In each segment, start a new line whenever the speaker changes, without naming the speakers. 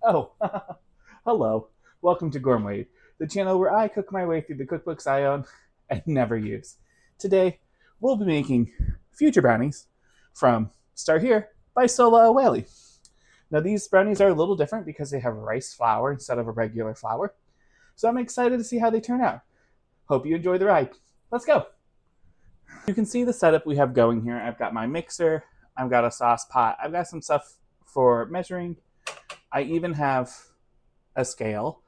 Oh, hello. Welcome to Gourmet, the channel where I cook my way through the cookbooks I own and never use. Today, we'll be making Future Brownies from Start Here by Sohla El-Waylly. Now, these brownies are a little different because they have rice flour instead of a regular flour, so I'm excited to see how they turn out. Hope you enjoy the ride. Let's go. You can see the setup we have going here. I've got my mixer, I've got a sauce pot, I've got some stuff for measuring. I even have a scale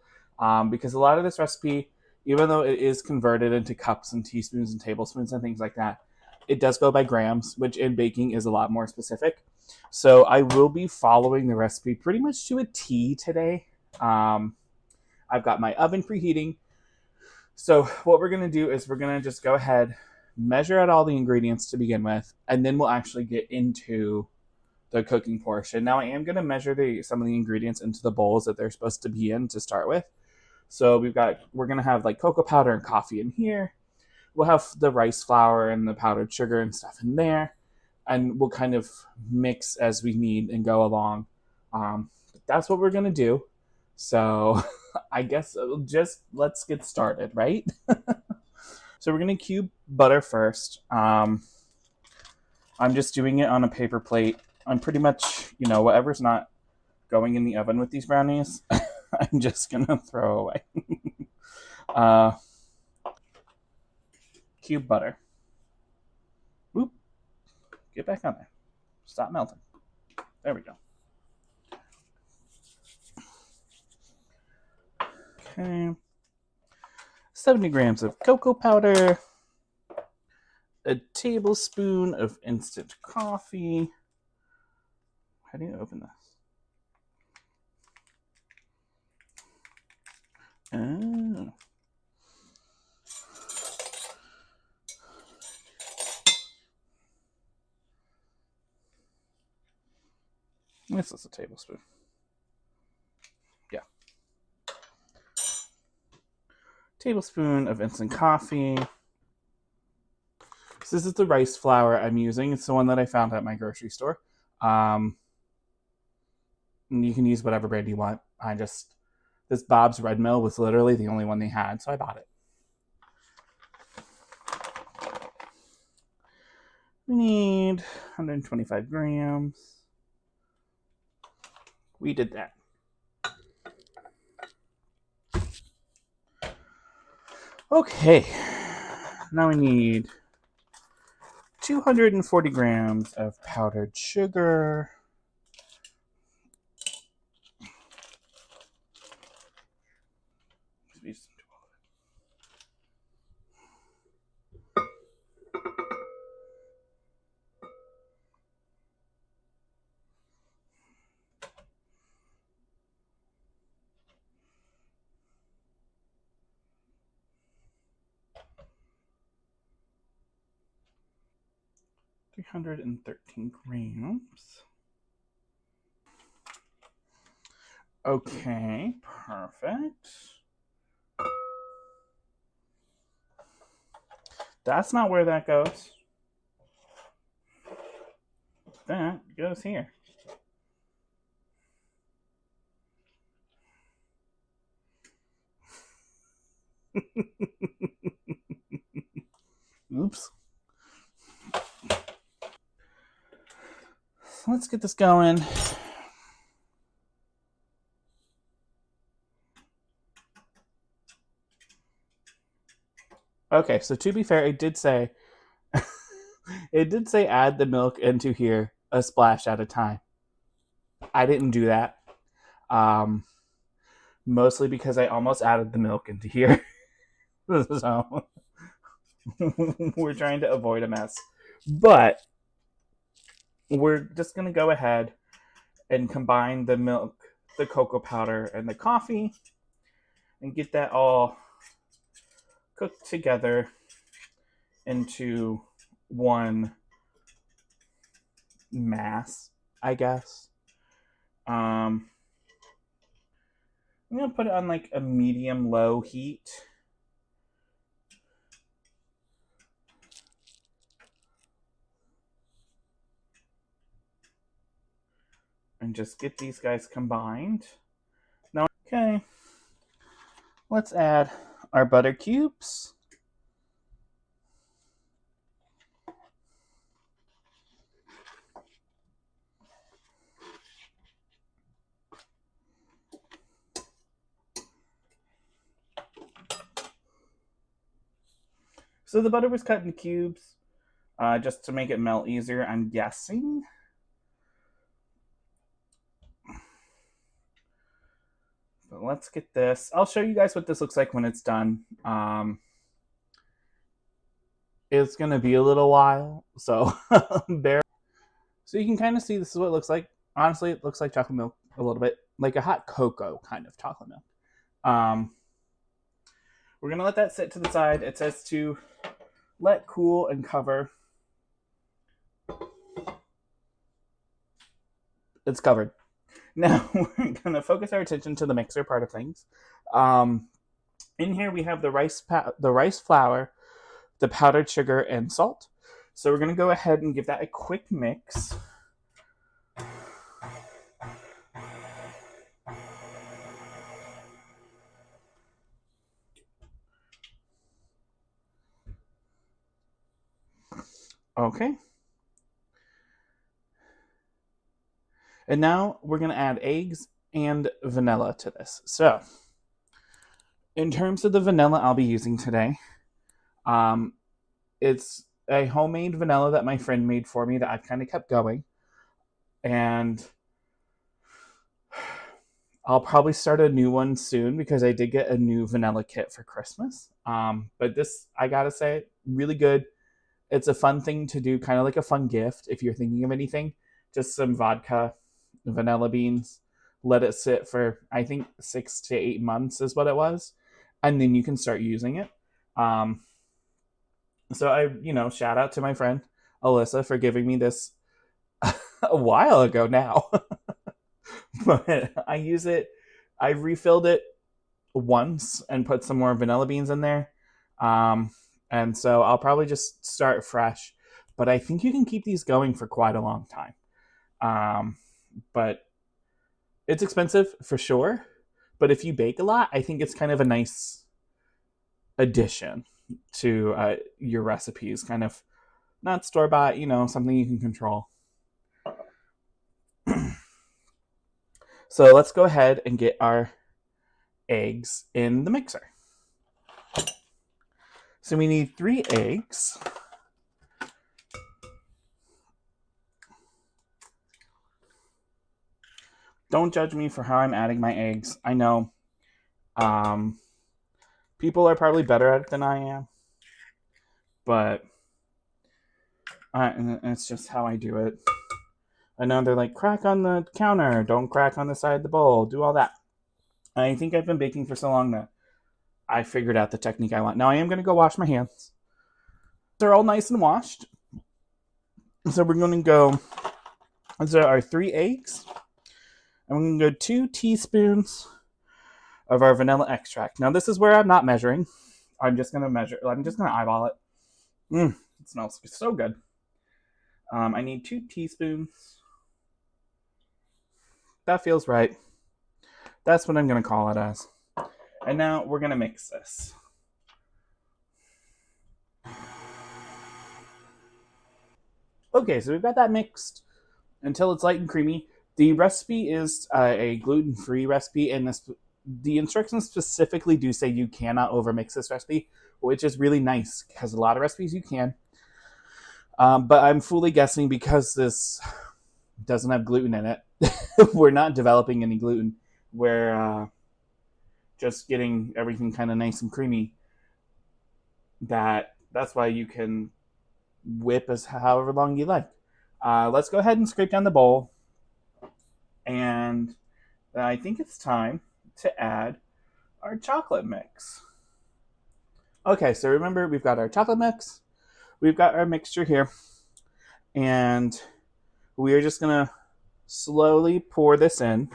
because a lot of this recipe, even though it is converted into cups and teaspoons and tablespoons and things like that, it does go by grams, which in baking is a lot more specific. So I will be following the recipe pretty much to a T today. I've got my oven preheating. So what we're going to do is we're going to just go ahead, measure out all the ingredients to begin with, and then we'll actually get into the cooking portion. Now I am going to measure some of the ingredients into the bowls that they're supposed to be in to start with. So we're going to have like cocoa powder and coffee in here. We'll have the rice flour and the powdered sugar and stuff in there. And we'll kind of mix as we need and go along. That's what we're going to do. So I guess let's get started, right? So we're going to cube butter first. I'm just doing it on a paper plate. I'm pretty much, whatever's not going in the oven with these brownies, I'm just going to throw away. Cube butter. Oop. Get back on there. Stop melting. There we go. Okay. 70 grams of cocoa powder. A tablespoon of instant coffee. How do you open this? Oh. This is a tablespoon. Yeah. Tablespoon of instant coffee. So this is the rice flour I'm using. It's the one that I found at my grocery store. You can use whatever brand you want. This Bob's Red Mill was literally the only one they had, so I bought it. We need 125 grams. We did that. Okay, now we need 240 grams of powdered sugar. $313 grams. Okay, perfect. That's not where that goes. That goes here. Oops. So let's get this going. Okay, so to be fair, it did say add the milk into here a splash at a time. I didn't do that. Mostly because I almost added the milk into here. So we're trying to avoid a mess. But we're just going to go ahead and combine the milk, the cocoa powder, and the coffee and get that all cooked together into one mass, I guess. I'm going to put it on like a medium-low heat. And just get these guys combined. Okay, let's add our butter cubes. So the butter was cut into cubes just to make it melt easier, I'm guessing. But let's get this. I'll show you guys what this looks like when it's done. It's going to be a little while, so bear. So you can kind of see this is what it looks like. Honestly, it looks like chocolate milk a little bit, like a hot cocoa kind of chocolate milk. We're going to let that sit to the side. It says to let cool and cover. It's covered. Now we're going to focus our attention to the mixer part of things. In here we have the rice flour, the powdered sugar, and salt. So we're going to go ahead and give that a quick mix. Okay. And now we're going to add eggs and vanilla to this. So in terms of the vanilla I'll be using today, it's a homemade vanilla that my friend made for me that I've kind of kept going. And I'll probably start a new one soon because I did get a new vanilla kit for Christmas. But this, I gotta say, really good. It's a fun thing to do, kind of like a fun gift if you're thinking of anything. Just some vodka, vanilla beans, let it sit for, I think, 6 to 8 months is what it was. And then you can start using it. So I, shout out to my friend Alyssa for giving me this a while ago now. But I use it. I refilled it once and put some more vanilla beans in there. And so I'll probably just start fresh. But I think you can keep these going for quite a long time. But it's expensive for sure. But if you bake a lot, I think it's kind of a nice addition to your recipes. Kind of not store-bought, something you can control. So let's go ahead and get our eggs in the mixer. So we need 3 eggs. Don't judge me for how I'm adding my eggs. I know people are probably better at it than I am, but it's just how I do it. I know they're like, crack on the counter, don't crack on the side of the bowl, do all that. I think I've been baking for so long that I figured out the technique I want. Now I am going to go wash my hands. They're all nice and washed. So we're going to go, these are our 3 eggs. And we're going to go 2 teaspoons of our vanilla extract. Now this is where I'm not measuring. I'm just going to eyeball it. It smells so good. I need 2 teaspoons. That feels right. That's what I'm going to call it as. And now we're going to mix this. Okay, so we've got that mixed until it's light and creamy. The recipe is a gluten-free recipe, and the instructions specifically do say you cannot overmix this recipe, which is really nice because a lot of recipes you can. But I'm fully guessing because this doesn't have gluten in it. We're not developing any gluten. We're just getting everything kind of nice and creamy. That's why you can whip as however long you like. Let's go ahead and scrape down the bowl. And I think it's time to add our chocolate mix. Okay, so remember we've got our chocolate mix. We've got our mixture here. And we are just going to slowly pour this in.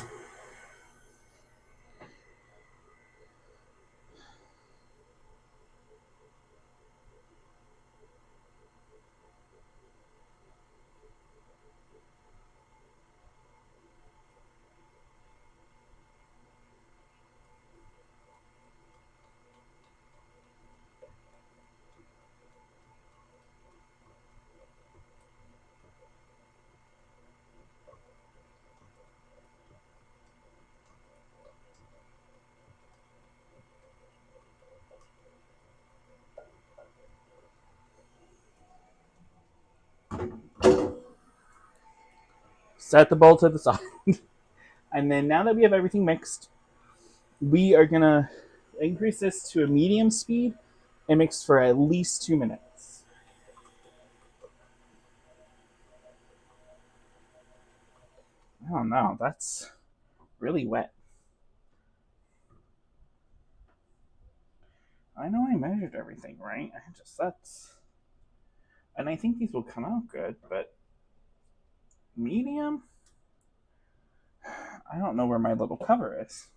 set the bowl to the side. And then now that we have everything mixed, we are going to increase this to a medium speed and mix for at least 2 minutes. Oh no, that's really wet. I know I measured everything right. And I think these will come out good, but medium? I don't know where my little cover is.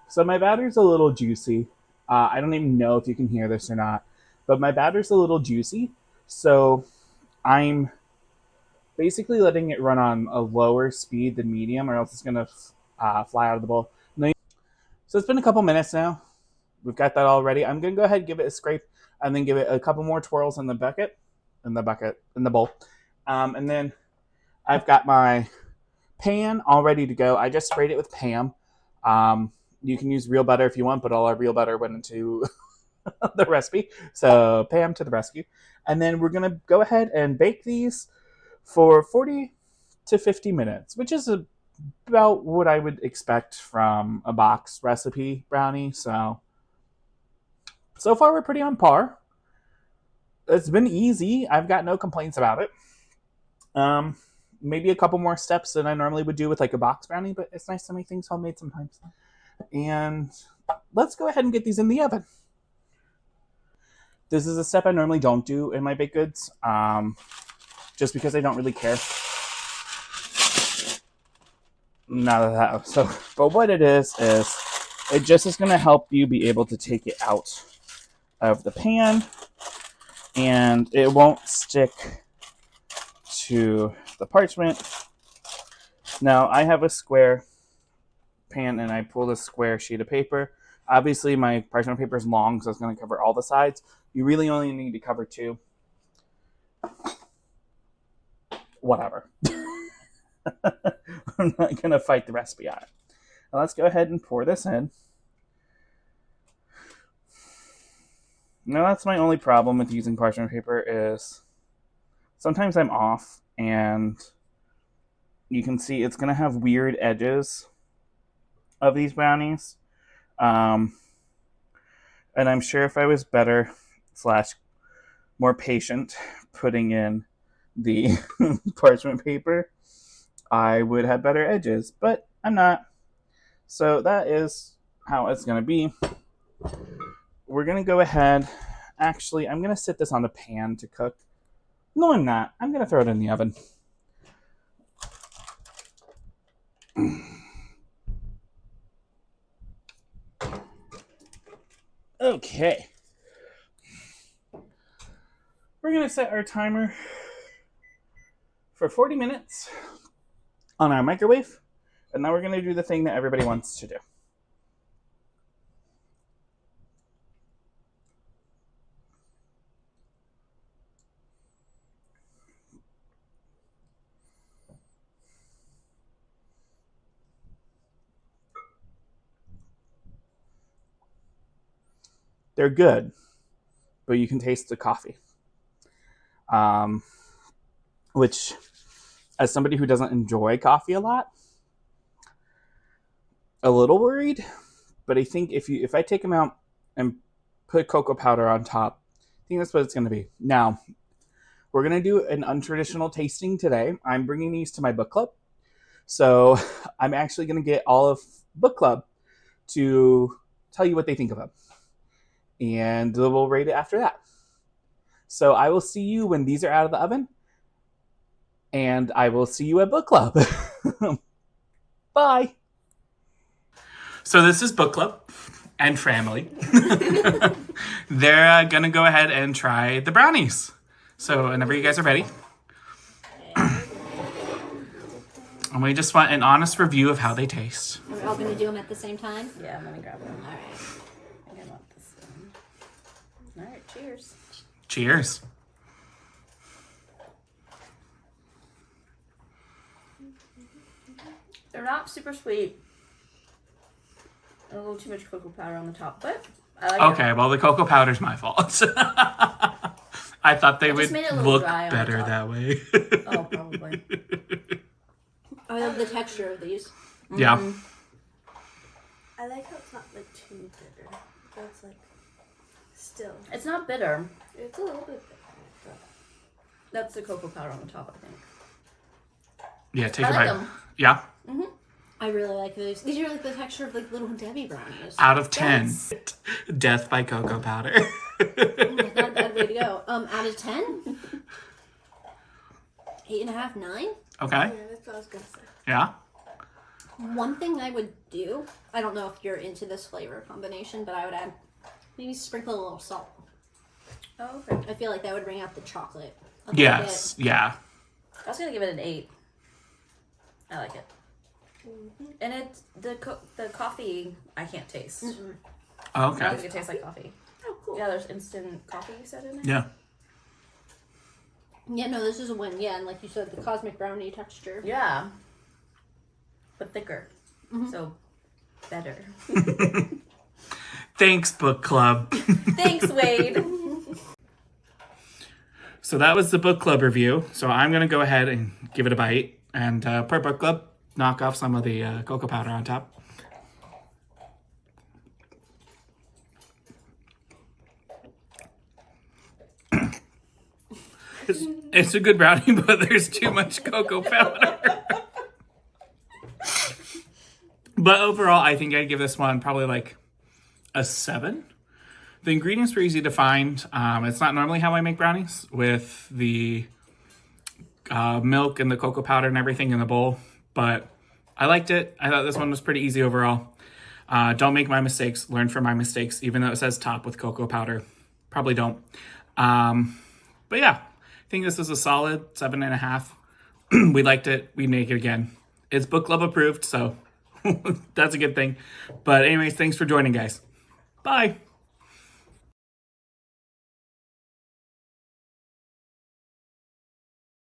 So my batter's a little juicy. I don't even know if you can hear this or not, but my batter's a little juicy. So I'm basically letting it run on a lower speed than medium, or else it's going to fly out of the bowl. So it's been a couple minutes now. We've got that all ready. I'm going to go ahead and give it a scrape and then give it a couple more twirls in the bowl. And then I've got my pan all ready to go. I just sprayed it with Pam. You can use real butter if you want, but all our real butter went into the recipe. So Pam to the rescue. And then we're going to go ahead and bake these for 40 to 50 minutes, which is about what I would expect from a box recipe brownie. So far we're pretty on par. It's been easy. I've got no complaints about it. Maybe a couple more steps than I normally would do with like a box brownie, but it's nice to make things homemade sometimes. And let's go ahead and get these in the oven. This is a step I normally don't do in my baked goods, just because I don't really care. But what it is it just is going to help you be able to take it out of the pan, and it won't stick to the parchment. Now I have a square pan and I pulled a square sheet of paper. Obviously my parchment paper is long, so it's going to cover all the sides. You really only need to cover 2. Whatever. I'm not going to fight the recipe on it. Now let's go ahead and pour this in. Now that's my only problem with using parchment paper is sometimes I'm off, and you can see it's going to have weird edges of these brownies. And I'm sure if I was better / more patient putting in the parchment paper, I would have better edges, but I'm not. So that is how it's going to be. We're going to go ahead. Actually, I'm going to sit this on the pan to cook. No, I'm not. I'm going to throw it in the oven. Okay. We're going to set our timer for 40 minutes on our microwave. And now we're going to do the thing that everybody wants to do. They're good, but you can taste the coffee. Which, as somebody who doesn't enjoy coffee a lot, a little worried. But I think if I take them out and put cocoa powder on top, I think that's what it's going to be. Now, we're going to do an untraditional tasting today. I'm bringing these to my book club. So I'm actually going to get all of book club to tell you what they think of them. And we'll rate it after that. So I will see you when these are out of the oven. And I will see you at book club. Bye. So this is book club and family. They're going to go ahead and try the brownies. So whenever you guys are ready. And we just want an honest review of how they taste.
Are we all going to do them at the same time?
Yeah, I'm going to grab one.
All right.
I think I want this one. All right, cheers.
Cheers.
They're not super sweet. A little too much cocoa powder on the top, but I like
Okay, well, the cocoa powder's my fault. I thought they
It just
would
made it a little
look
dry on the
better
top.
that way.
Oh, probably.
I love the texture of these.
Yeah.
I like how it's not like too bitter. So it's like still.
It's not bitter.
It's a little bit bitter. But
That's the cocoa powder on the top, I think.
Yeah, take
I
a
like
bite.
them.
Yeah.
I really like these. These are like the texture of like little Debbie brownies.
Out of 10.
Yes.
Death by cocoa powder.
Not a bad way to go. Out of 10? 8.5, 9?
Okay.
yeah, that's what I was gonna say.
Yeah.
One thing I would do, I don't know if you're into this flavor combination, but I would add, maybe sprinkle a little salt.
Oh, okay.
I feel like that would bring out the chocolate a little
Yes. Yeah.
I was gonna give it an 8. I like it. And it's the coffee I can't taste. I don't
Okay.
think it tastes like coffee.
Oh, cool.
Yeah, there's instant coffee you said in there.
Yeah.
bit. Yeah, no, this is a win. Yeah, and like you said, the cosmic brownie texture.
Yeah. But thicker. So better.
Thanks, book club.
Thanks, Wade.
So that was the book club review. So I'm going to go ahead and give it a bite. And per book club, knock off some of the cocoa powder on top. It's a good brownie, but there's too much cocoa powder. But overall, I think I'd give this one probably like a 7. The ingredients were easy to find. It's not normally how I make brownies with the milk and the cocoa powder and everything in the bowl, but I liked it. I thought this one was pretty easy overall. Don't make my mistakes. Learn from my mistakes, even though it says top with cocoa powder. Probably don't. But yeah, I think this is a solid 7.5. We liked it. We'd make it again. It's book club approved, so that's a good thing. But anyways, thanks for joining, guys. Bye.